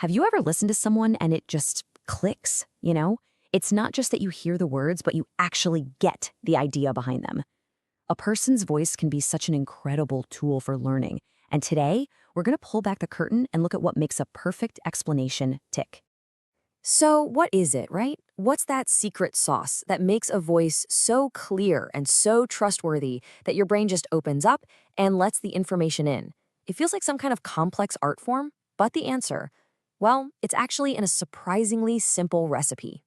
Have you ever listened to someone and it just clicks, you know? It's not just that you hear the words, but you actually get the idea behind them. A person's voice can be such an incredible tool for learning. And today, we're going to pull back the curtain and look at what makes a perfect explanation tick. So, what is it, right? What's that secret sauce that makes a voice so clear and so trustworthy that your brain just opens up and lets the information in? It feels like some kind of complex art form, but the answer, well, it's actually in a surprisingly simple recipe.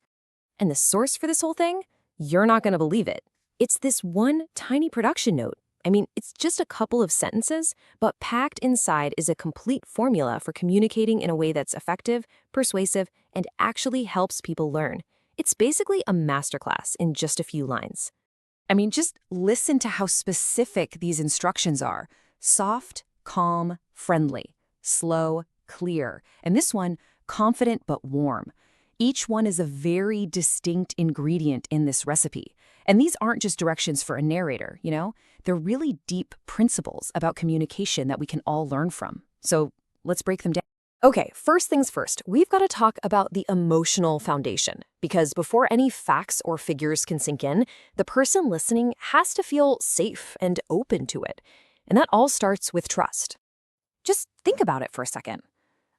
And the source for this whole thing? You're not going to believe it. It's this one tiny production note. I mean, it's just a couple of sentences, but packed inside is a complete formula for communicating in a way that's effective, persuasive, and actually helps people learn. It's basically a masterclass in just a few lines. I mean, just listen to how specific these instructions are. Soft, calm, friendly, slow, clear. And this one, confident but warm. Each one is a very distinct ingredient in this recipe. And these aren't just directions for a narrator, you know? They're really deep principles about communication that we can all learn from. So let's break them down. Okay, first things first, we've got to talk about the emotional foundation, because before any facts or figures can sink in, the person listening has to feel safe and open to it. And that all starts with trust. Just think about it for a second.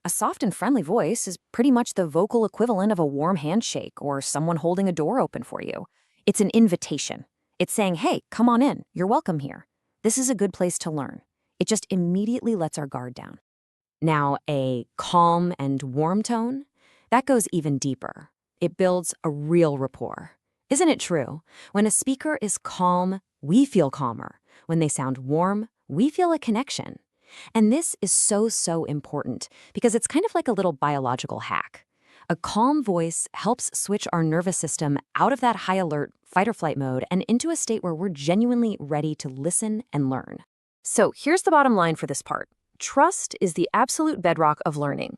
A soft and friendly voice is pretty much the vocal equivalent of a warm handshake or someone holding a door open for you. It's an invitation. It's saying, hey, come on in. You're welcome here. This is a good place to learn. It just immediately lets our guard down. Now, a calm and warm tone, that goes even deeper. It builds a real rapport. Isn't it true? When a speaker is calm, we feel calmer. When they sound warm, we feel a connection. And this is so important because it's kind of like a little biological hack. A calm voice helps switch our nervous system out of that high alert fight or flight mode and into a state where we're genuinely ready to listen and learn. So here's the bottom line for this part. Trust is the absolute bedrock of learning.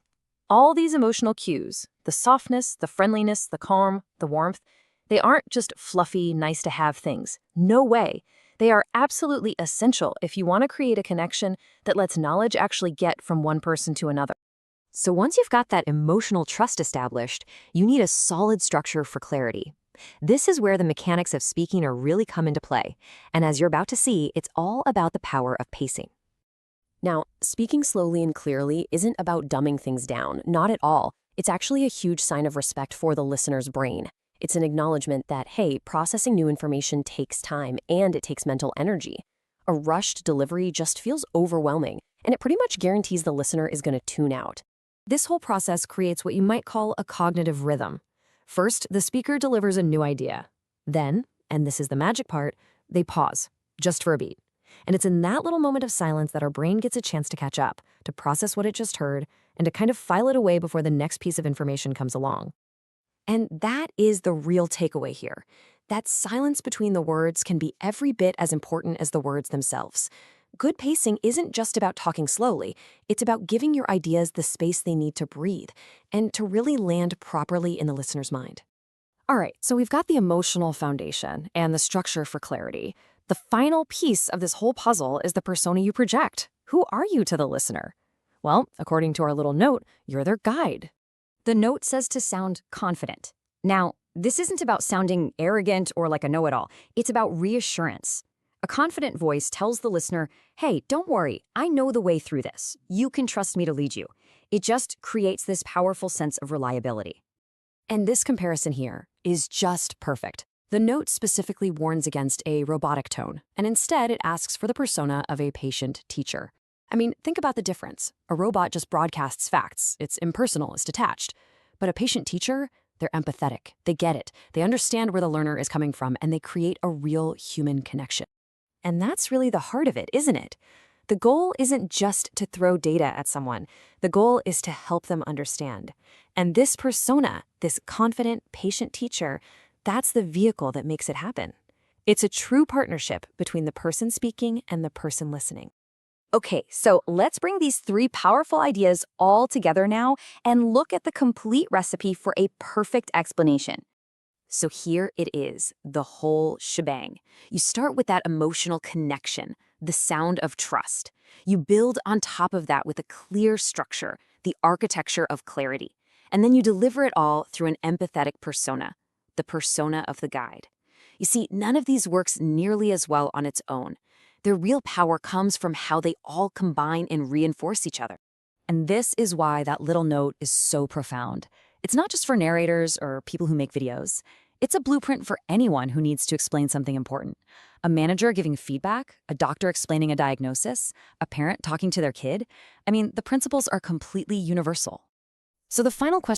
All these emotional cues, the softness, the friendliness, the calm, the warmth, they aren't just fluffy, nice-to-have things. No way. They are absolutely essential if you want to create a connection that lets knowledge actually get from one person to another. So once you've got that emotional trust established, you need a solid structure for clarity. This is where the mechanics of speaking are really come into play. And as you're about to see, it's all about the power of pacing. Now, speaking slowly and clearly isn't about dumbing things down, not at all. It's actually a huge sign of respect for the listener's brain. It's an acknowledgement that, hey, processing new information takes time and it takes mental energy. A rushed delivery just feels overwhelming, and it pretty much guarantees the listener is going to tune out. This whole process creates what you might call a cognitive rhythm. First, the speaker delivers a new idea. Then, and this is the magic part, they pause, just for a beat. And it's in that little moment of silence that our brain gets a chance to catch up, to process what it just heard, and to kind of file it away before the next piece of information comes along. And that is the real takeaway here. That silence between the words can be every bit as important as the words themselves. Good pacing isn't just about talking slowly. It's about giving your ideas the space they need to breathe and to really land properly in the listener's mind. All right, so we've got the emotional foundation and the structure for clarity. The final piece of this whole puzzle is the persona you project. Who are you to the listener? Well, according to our little note, you're their guide. The note says to sound confident. Now, this isn't about sounding arrogant or like a know-it-all. It's about reassurance. A confident voice tells the listener, hey, don't worry, I know the way through this. You can trust me to lead you. It just creates this powerful sense of reliability. And this comparison here is just perfect. The note specifically warns against a robotic tone, and instead it asks for the persona of a patient teacher. I mean, think about the difference. A robot just broadcasts facts. It's impersonal, it's detached. But a patient teacher, they're empathetic. They get it. They understand where the learner is coming from, and they create a real human connection. And that's really the heart of it, isn't it? The goal isn't just to throw data at someone. The goal is to help them understand. And this persona, this confident patient teacher, that's the vehicle that makes it happen. It's a true partnership between the person speaking and the person listening. Okay, so let's bring these three powerful ideas all together now and look at the complete recipe for a perfect explanation. So here it is, the whole shebang. You start with that emotional connection, the sound of trust. You build on top of that with a clear structure, the architecture of clarity. And then you deliver it all through an empathetic persona, the persona of the guide. You see, none of these works nearly as well on its own. Their real power comes from how they all combine and reinforce each other. And this is why that little note is so profound. It's not just for narrators or people who make videos. It's a blueprint for anyone who needs to explain something important. A manager giving feedback, a doctor explaining a diagnosis, a parent talking to their kid. I mean, the principles are completely universal. So the final question